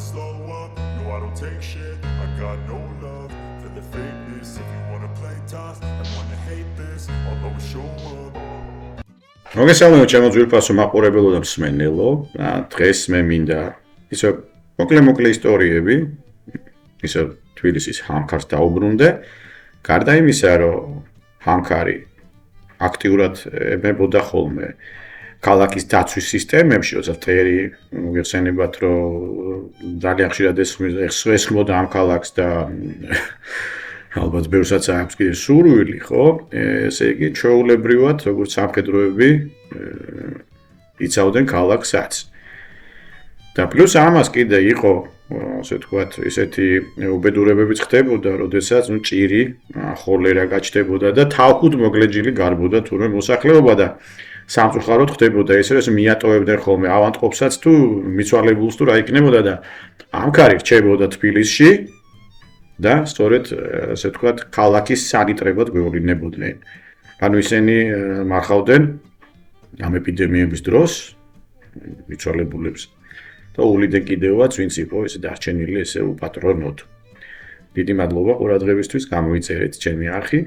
never slow up, no I don't take shit, I got no love for the fakeness. If you wanna play tough and wanna hate this, I'll always show up. მოგესალმებით ჩემო ძვირფასო მაყურებელო და მსმენელო. დღეს მე მინდა ისე მოკლე ისტორიები ისე თბილისის ჰამქარს დაუბრუნდე. გარდა იმისა, რომ ჰამქარი აქტიურად ებებოდა ხოლმე ქალაქის დაცვის სისტემებში, როცა თერი მოგეხსენებათ, რომ ძალიან ხშირად ესხმოდა ამ ქალაქს და ალბათ ბევრსაც აქვს კიდე სურვილი, ხო? ესე იგი, ჩვეულებრივად, როგორც სამხედროები იცავდნენ ქალაქსაც. და პლუს ამას კიდე იყო, ასე ვთქვათ, ისეთი უბედურებებიც ხდებოდა, როდესაც ჭირი, ხოლერა გაჩნდებოდა და თავქუთ მოგლეჯილი გარბოდა თურმე მოსახლეობა და სამწუხაროდ ხდებოდა ესე, რომ მიატოვებდნენ ხოლმე ავანტყოფსაც თუ მიცვალებულს თუ რა იქნებოდა და ამქარი რჩებოდა თბილისში და სწორედ ასე ვთქვათ, ქალაქის სანიტრებად გვევლინებოდნენ. ანუ ისინი მარხავდნენ ამ ეპიდემიების დროს მიცვალებულებს და უვლიდენ კიდევაც ვინც იყო ესე დარჩენილი ესე უპატრონოდ. დიდი მადლობა ყურადღებისთვის, გამოიწერეთ ჩემი არხი.